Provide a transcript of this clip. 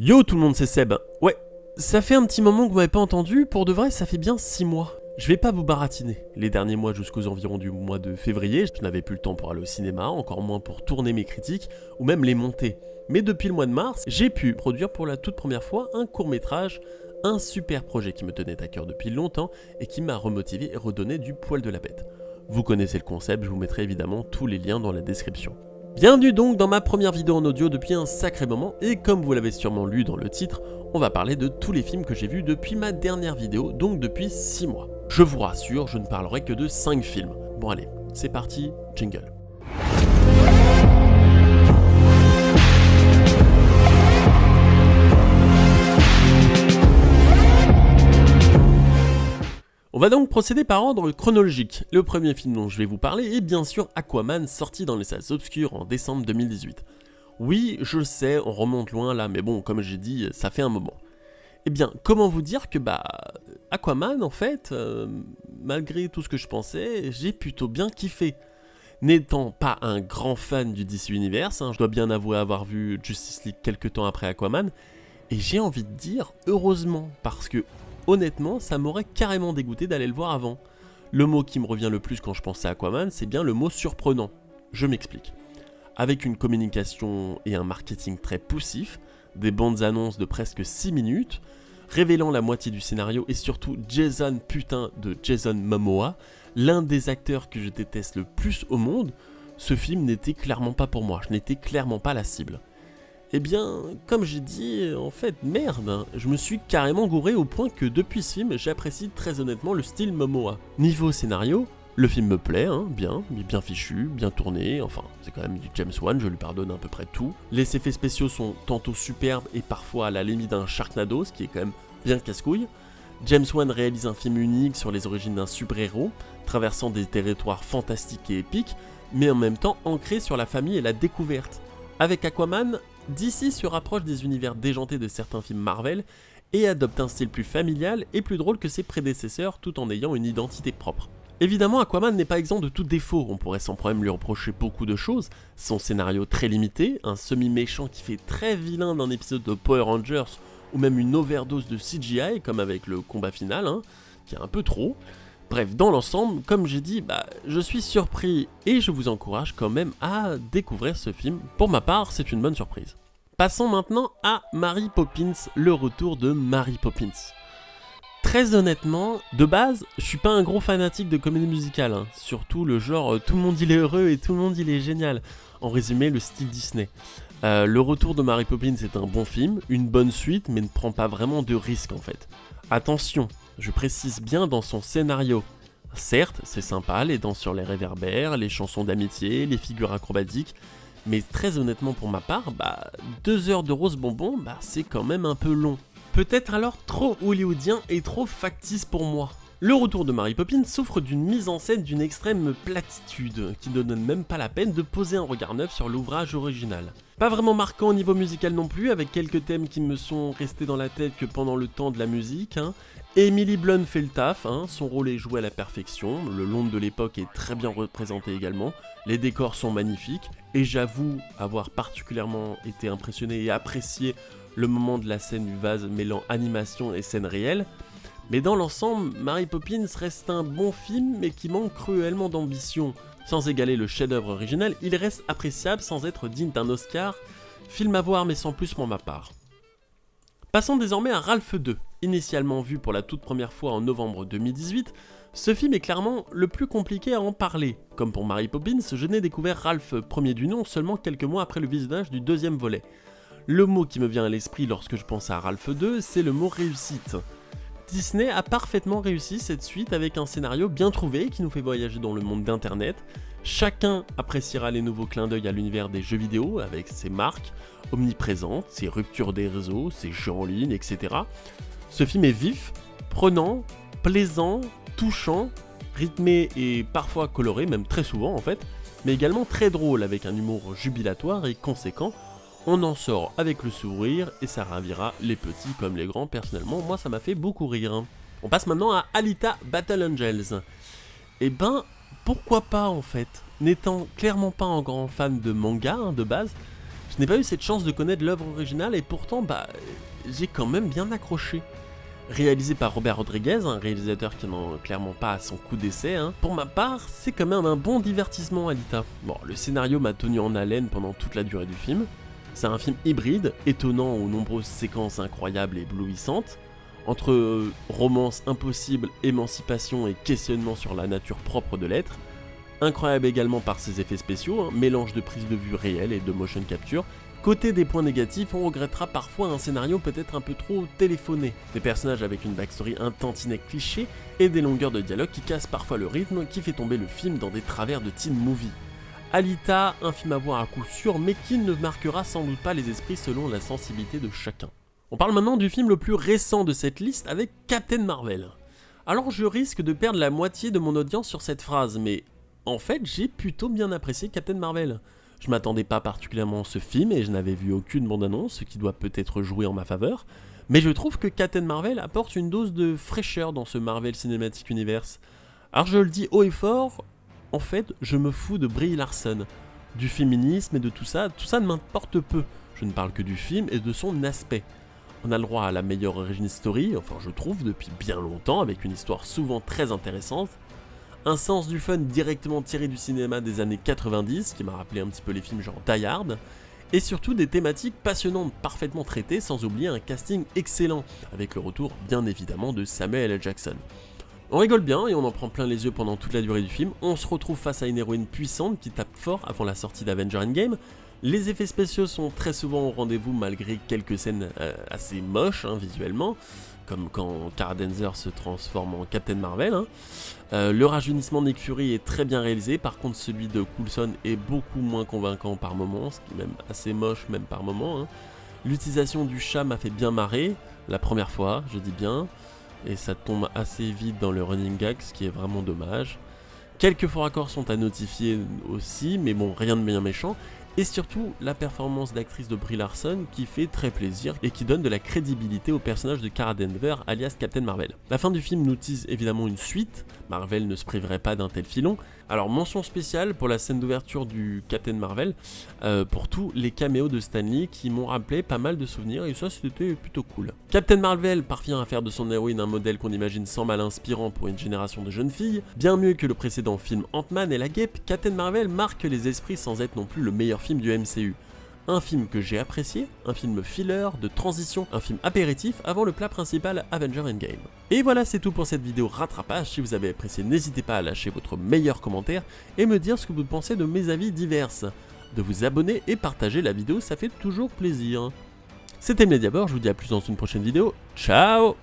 Yo tout le monde, c'est Seb. Ouais, ça fait un petit moment que vous m'avez pas entendu, pour de vrai ça fait bien 6 mois. Je vais pas vous baratiner. Les derniers mois jusqu'aux environs du mois de février, je n'avais plus le temps pour aller au cinéma, encore moins pour tourner mes critiques, ou même les monter. Mais depuis le mois de mars, j'ai pu produire pour la toute première fois un court-métrage, un super projet qui me tenait à cœur depuis longtemps et qui m'a remotivé et redonné du poil de la bête. Vous connaissez le concept, je vous mettrai évidemment tous les liens dans la description. Bienvenue donc dans ma première vidéo en audio depuis un sacré moment, et comme vous l'avez sûrement lu dans le titre, on va parler de tous les films que j'ai vus depuis ma dernière vidéo, donc depuis 6 mois. Je vous rassure, je ne parlerai que de 5 films. Bon allez, c'est parti, jingle. On va donc procéder par ordre chronologique. Le premier film dont je vais vous parler est bien sûr Aquaman, sorti dans les salles obscures en décembre 2018. Oui, je sais, on remonte loin là, mais bon, comme j'ai dit, ça fait un moment. Eh bien, comment vous dire que Aquaman, en fait, malgré tout ce que je pensais, j'ai plutôt bien kiffé. N'étant pas un grand fan du DC Universe, je dois bien avouer avoir vu Justice League quelques temps après Aquaman, et j'ai envie de dire heureusement, parce que honnêtement, ça m'aurait carrément dégoûté d'aller le voir avant. Le mot qui me revient le plus quand je pense à Aquaman, c'est bien le mot surprenant. Je m'explique. Avec une communication et un marketing très poussif, des bandes annonces de presque 6 minutes, révélant la moitié du scénario et surtout Jason Momoa, l'un des acteurs que je déteste le plus au monde, ce film n'était clairement pas pour moi, je n'étais clairement pas la cible. Eh bien, comme j'ai dit, en fait, merde, je me suis carrément gouré au point que depuis ce film, j'apprécie très honnêtement le style Momoa. Niveau scénario, le film me plaît, bien fichu, bien tourné, enfin, c'est quand même du James Wan, je lui pardonne à peu près tout. Les effets spéciaux sont tantôt superbes et parfois à la limite d'un Sharknado, ce qui est quand même bien casse-couille. James Wan réalise un film unique sur les origines d'un super-héros, traversant des territoires fantastiques et épiques, mais en même temps ancré sur la famille et la découverte. Avec Aquaman, DC se rapproche des univers déjantés de certains films Marvel et adopte un style plus familial et plus drôle que ses prédécesseurs tout en ayant une identité propre. Évidemment, Aquaman n'est pas exempt de tout défaut, on pourrait sans problème lui reprocher beaucoup de choses, son scénario très limité, un semi-méchant qui fait très vilain d'un épisode de Power Rangers ou même une overdose de CGI comme avec le combat final, qui est un peu trop. Bref, dans l'ensemble, comme j'ai dit, je suis surpris et je vous encourage quand même à découvrir ce film. Pour ma part, c'est une bonne surprise. Passons maintenant à Mary Poppins, le retour de Mary Poppins. Très honnêtement, de base, je suis pas un gros fanatique de comédie musicale, surtout le genre tout le monde il est heureux et tout le monde il est génial. En résumé, le style Disney. Le retour de Mary Poppins est un bon film, une bonne suite, mais ne prend pas vraiment de risque en fait. Attention, je précise bien dans son scénario. Certes, c'est sympa, les danses sur les réverbères, les chansons d'amitié, les figures acrobatiques, mais très honnêtement pour ma part, 2 heures de rose bonbon, c'est quand même un peu long. Peut-être alors trop hollywoodien et trop factice pour moi. Le retour de Mary Poppins souffre d'une mise en scène d'une extrême platitude, qui ne donne même pas la peine de poser un regard neuf sur l'ouvrage original. Pas vraiment marquant au niveau musical non plus, avec quelques thèmes qui me sont restés dans la tête que pendant le temps de la musique. Emily Blunt fait le taf, son rôle est joué à la perfection, le Londres de l'époque est très bien représenté également, les décors sont magnifiques, et j'avoue avoir particulièrement été impressionné et apprécié le moment de la scène du vase mêlant animation et scène réelle. Mais dans l'ensemble, Mary Poppins reste un bon film, mais qui manque cruellement d'ambition. Sans égaler le chef-d'œuvre original, il reste appréciable sans être digne d'un Oscar. Film à voir, mais sans plus pour ma part. Passons désormais à Ralph 2. Initialement vu pour la toute première fois en novembre 2018, ce film est clairement le plus compliqué à en parler. Comme pour Mary Poppins, je n'ai découvert Ralph premier du nom seulement quelques mois après le visionnage du deuxième volet. Le mot qui me vient à l'esprit lorsque je pense à Ralph 2, c'est le mot réussite. Disney a parfaitement réussi cette suite avec un scénario bien trouvé qui nous fait voyager dans le monde d'internet. Chacun appréciera les nouveaux clins d'œil à l'univers des jeux vidéo avec ses marques omniprésentes, ses ruptures des réseaux, ses jeux en ligne, etc. Ce film est vif, prenant, plaisant, touchant, rythmé et parfois coloré, même très souvent en fait, mais également très drôle avec un humour jubilatoire et conséquent. On en sort avec le sourire et ça ravira les petits comme les grands. Personnellement, moi ça m'a fait beaucoup rire. On passe maintenant à Alita Battle Angels. Et pourquoi pas en fait. N'étant clairement pas un grand fan de manga de base, je Je n'ai pas eu cette chance de connaître l'œuvre originale et pourtant, j'ai quand même bien accroché. Réalisé par Robert Rodriguez, un réalisateur qui n'en clairement pas à son coup d'essai, pour ma part, c'est quand même un bon divertissement Alita. Bon, le scénario m'a tenu en haleine pendant toute la durée du film. C'est un film hybride, étonnant aux nombreuses séquences incroyables et éblouissantes, entre romance impossible, émancipation et questionnement sur la nature propre de l'être. Incroyable également par ses effets spéciaux, mélange de prise de vue réelle et de motion capture. Côté des points négatifs, on regrettera parfois un scénario peut-être un peu trop téléphoné, des personnages avec une backstory un tantinet cliché et des longueurs de dialogue qui cassent parfois le rythme, qui fait tomber le film dans des travers de teen movie. Alita, un film à voir à coup sûr, mais qui ne marquera sans doute pas les esprits selon la sensibilité de chacun. On parle maintenant du film le plus récent de cette liste avec Captain Marvel. Alors je risque de perdre la moitié de mon audience sur cette phrase, mais en fait j'ai plutôt bien apprécié Captain Marvel. Je m'attendais pas particulièrement à ce film et je n'avais vu aucune bande-annonce, ce qui doit peut-être jouer en ma faveur, mais je trouve que Captain Marvel apporte une dose de fraîcheur dans ce Marvel Cinematic Universe. Alors je le dis haut et fort, en fait je me fous de Brie Larson, du féminisme et de tout ça ne m'importe peu, je ne parle que du film et de son aspect. On a le droit à la meilleure origin story, enfin je trouve, depuis bien longtemps, avec une histoire souvent très intéressante, un sens du fun directement tiré du cinéma des années 90, qui m'a rappelé un petit peu les films genre Die Hard, et surtout des thématiques passionnantes parfaitement traitées, sans oublier un casting excellent, avec le retour bien évidemment de Samuel L. Jackson. On rigole bien et on en prend plein les yeux pendant toute la durée du film, on se retrouve face à une héroïne puissante qui tape fort avant la sortie d'Avengers Endgame. Les effets spéciaux sont très souvent au rendez-vous malgré quelques scènes assez moches visuellement, comme quand Cara Danvers se transforme en Captain Marvel. Le rajeunissement de Nick Fury est très bien réalisé, par contre celui de Coulson est beaucoup moins convaincant par moments, ce qui est même assez moche même par moments. L'utilisation du chat m'a fait bien marrer, la première fois, je dis bien, et ça tombe assez vite dans le running gag, ce qui est vraiment dommage. Quelques faux raccords sont à notifier aussi, mais bon, rien de bien méchant. Et surtout, la performance d'actrice de Brie Larson qui fait très plaisir et qui donne de la crédibilité au personnage de Cara Danvers, alias Captain Marvel. La fin du film nous tease évidemment une suite, Marvel ne se priverait pas d'un tel filon. Alors mention spéciale pour la scène d'ouverture du Captain Marvel, pour tous les caméos de Stan Lee qui m'ont rappelé pas mal de souvenirs et ça c'était plutôt cool. Captain Marvel parvient à faire de son héroïne un modèle qu'on imagine sans mal inspirant pour une génération de jeunes filles. Bien mieux que le précédent film Ant-Man et la Guêpe, Captain Marvel marque les esprits sans être non plus le meilleur film du MCU. Un film que j'ai apprécié, un film filler, de transition, un film apéritif avant le plat principal Avengers Endgame. Et voilà, c'est tout pour cette vidéo rattrapage. Si vous avez apprécié, n'hésitez pas à lâcher votre meilleur commentaire et me dire ce que vous pensez de mes avis divers. De vous abonner et partager la vidéo, ça fait toujours plaisir. C'était Mediabord, je vous dis à plus dans une prochaine vidéo. Ciao!